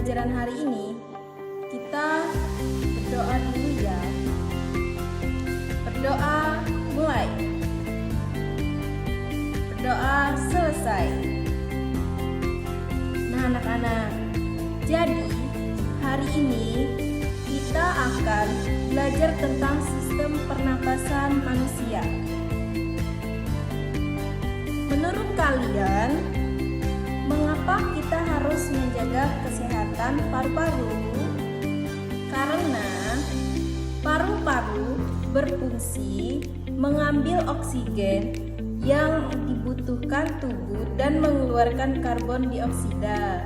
pembelajaran hari ini, kita berdoa dulu ya. Berdoa mulai. Berdoa selesai. Nah anak-anak, jadi hari ini kita akan belajar tentang sistem pernapasan manusia. Menurut kalian, mengapa kita harus menjaga kesehatan paru-paru? Karena paru-paru berfungsi mengambil oksigen yang dibutuhkan tubuh dan mengeluarkan karbon dioksida.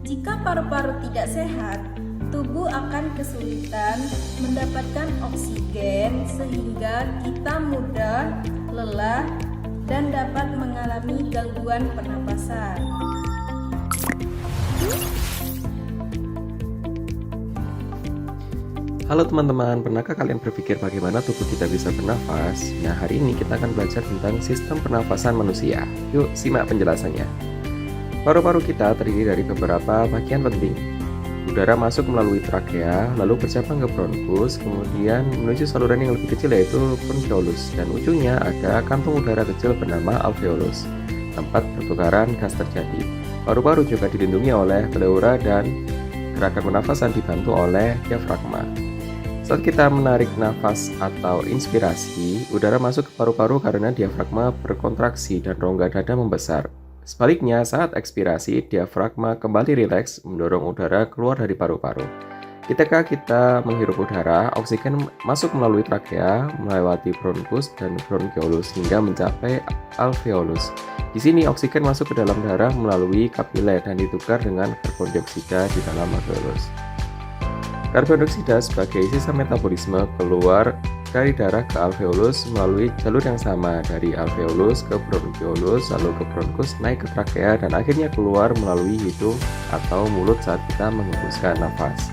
Jika paru-paru tidak sehat, tubuh akan kesulitan mendapatkan oksigen sehingga kita mudah lelah dan dapat mengalami gangguan pernapasan. Halo teman-teman, pernahkah kalian berpikir bagaimana tubuh kita bisa bernafas? Nah, hari ini kita akan belajar tentang sistem pernafasan manusia. Yuk, simak penjelasannya. Paru-paru kita terdiri dari beberapa bagian penting. Udara masuk melalui trakea, lalu bercabang ke bronkus, kemudian menuju saluran yang lebih kecil yaitu bronkiolus, dan ujungnya ada kantung udara kecil bernama alveolus, tempat pertukaran gas terjadi. Paru-paru juga dilindungi oleh pleura dan gerakan pernafasan dibantu oleh diafragma. Saat kita menarik nafas atau inspirasi, udara masuk ke paru-paru karena diafragma berkontraksi dan rongga dada membesar. Sebaliknya, saat ekspirasi, diafragma kembali rileks mendorong udara keluar dari paru-paru. Ketika kita menghirup udara, oksigen masuk melalui trakea, melewati bronkus dan bronkiolus hingga mencapai alveolus. Di sini oksigen masuk ke dalam darah melalui kapiler dan ditukar dengan karbon dioksida di dalam alveolus. Karbon dioksida sebagai sisa metabolisme keluar dari darah ke alveolus melalui jalur yang sama, dari alveolus ke bronkiolus, lalu ke bronkus, naik ke trakea, dan akhirnya keluar melalui hidung atau mulut saat kita menghembuskan nafas.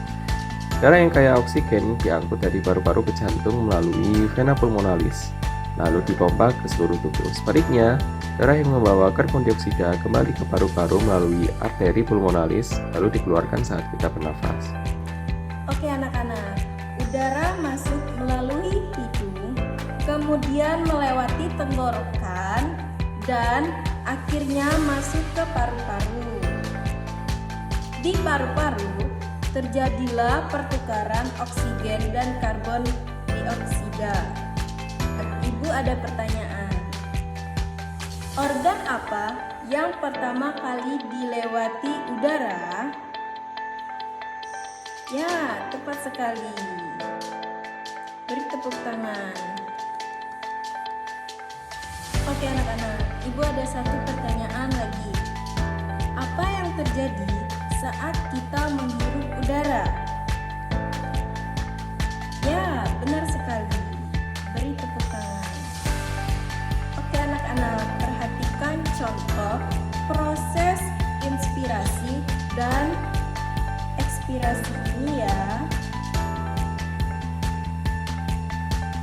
Darah yang kaya oksigen diangkut dari paru-paru ke jantung melalui vena pulmonalis, lalu dipompa ke seluruh tubuh. Sebaliknya, darah yang membawa karbon dioksida kembali ke paru-paru melalui arteri pulmonalis, lalu dikeluarkan saat kita bernafas. Oke anak-anak, udara masuk melalui hidung, kemudian melewati tenggorokan, dan akhirnya masuk ke paru-paru. Di paru-paru terjadilah pertukaran oksigen dan karbon dioksida. Ibu ada pertanyaan. Organ apa yang pertama kali dilewati udara? Ya, tepat sekali. Beri tepuk tangan. Oke anak-anak, ibu ada satu pertanyaan lagi. Apa yang terjadi saat kita menghirup udara? Ya, benar sekali. Beri tepuk tangan. Oke anak-anak, perhatikan contoh proses inspirasi dan ekspirasi ini ya.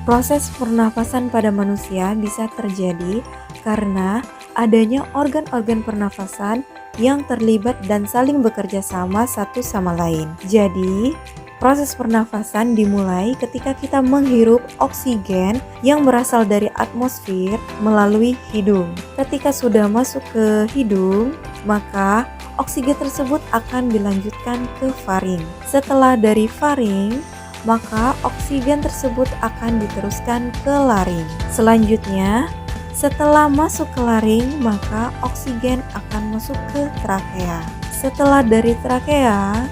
Proses pernafasan pada manusia bisa terjadi karena adanya organ-organ pernafasan yang terlibat dan saling bekerja sama satu sama lain. Jadi, proses pernafasan dimulai ketika kita menghirup oksigen yang berasal dari atmosfer melalui hidung. Ketika sudah masuk ke hidung, maka oksigen tersebut akan dilanjutkan ke faring. Setelah dari faring, maka oksigen tersebut akan diteruskan ke laring. Selanjutnya, setelah masuk ke laring, maka oksigen akan masuk ke trakea. Setelah dari trakea,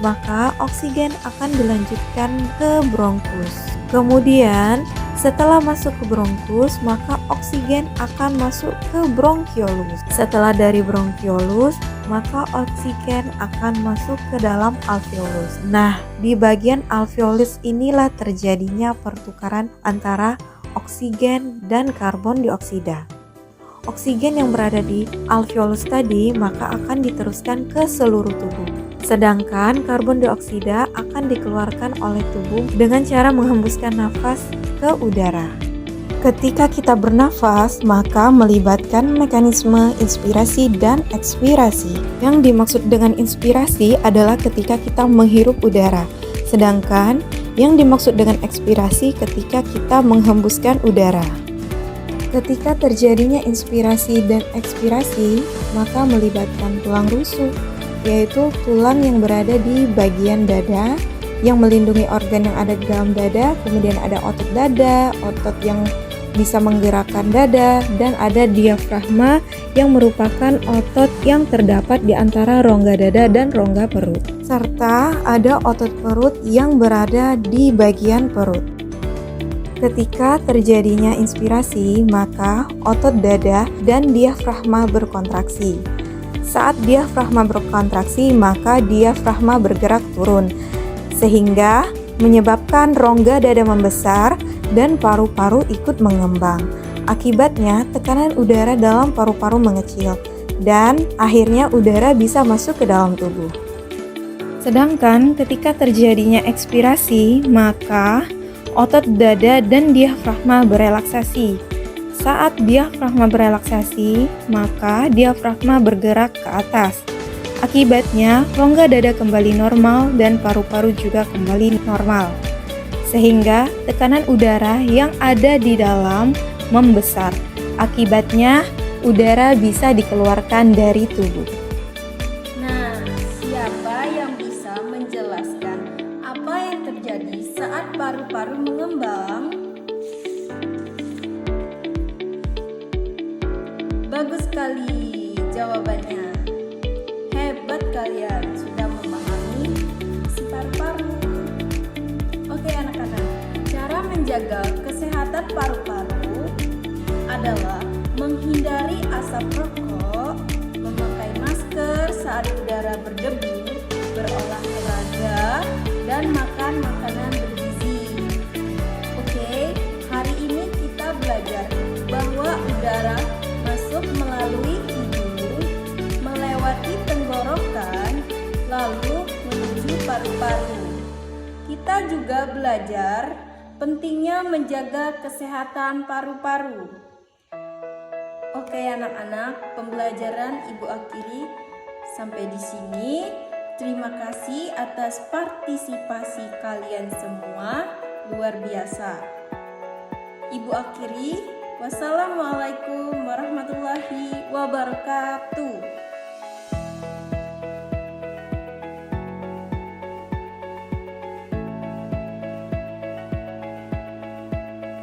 maka oksigen akan dilanjutkan ke bronkus. Kemudian, setelah masuk ke bronkus, maka oksigen akan masuk ke bronkiolus. Setelah dari bronkiolus, maka oksigen akan masuk ke dalam alveolus. Nah, di bagian alveolus inilah terjadinya pertukaran antara oksigen dan karbon dioksida. Oksigen yang berada di alveolus tadi maka akan diteruskan ke seluruh tubuh. Sedangkan karbon dioksida akan dikeluarkan oleh tubuh dengan cara menghembuskan nafas ke udara. Ketika kita bernafas, maka melibatkan mekanisme inspirasi dan ekspirasi. Yang dimaksud dengan inspirasi adalah ketika kita menghirup udara, sedangkan yang dimaksud dengan ekspirasi ketika kita menghembuskan udara. Ketika terjadinya inspirasi dan ekspirasi, maka melibatkan tulang rusuk, yaitu tulang yang berada di bagian dada yang melindungi organ yang ada di dalam dada, kemudian ada otot dada, otot yang bisa menggerakkan dada, dan ada diafragma yang merupakan otot yang terdapat di antara rongga dada dan rongga perut. Serta ada otot perut yang berada di bagian perut. Ketika terjadinya inspirasi, maka otot dada dan diafragma berkontraksi. Saat diafragma berkontraksi, maka diafragma bergerak turun, sehingga menyebabkan rongga dada membesar dan paru-paru ikut mengembang. Akibatnya, tekanan udara dalam paru-paru mengecil, dan akhirnya udara bisa masuk ke dalam tubuh. Sedangkan ketika terjadinya ekspirasi, maka otot dada dan diafragma berelaksasi. Saat diafragma berelaksasi, maka diafragma bergerak ke atas. Akibatnya, rongga dada kembali normal dan paru-paru juga kembali normal. Sehingga tekanan udara yang ada di dalam membesar. Akibatnya, udara bisa dikeluarkan dari tubuh. Nah, siapa yang bisa menjelaskan apa yang terjadi saat paru-paru mengembang? Bagus sekali jawabannya. Hebat kalian sudah memahami si paru-paru. Oke anak-anak, cara menjaga kesehatan paru-paru adalah menghindari asap rokok, memakai masker saat udara berdebu, berolahraga, dan makan makanan bergizi. Oke, hari ini kita belajar bahwa udara masuk melalui hidung, melewati tenggorokan, lalu menuju paru-paru. Kita juga belajar pentingnya menjaga kesehatan paru-paru. Oke anak-anak, pembelajaran Ibu akhiri sampai di sini. Terima kasih atas partisipasi kalian semua, luar biasa. Ibu akhiri, wassalamualaikum warahmatullahi wabarakatuh.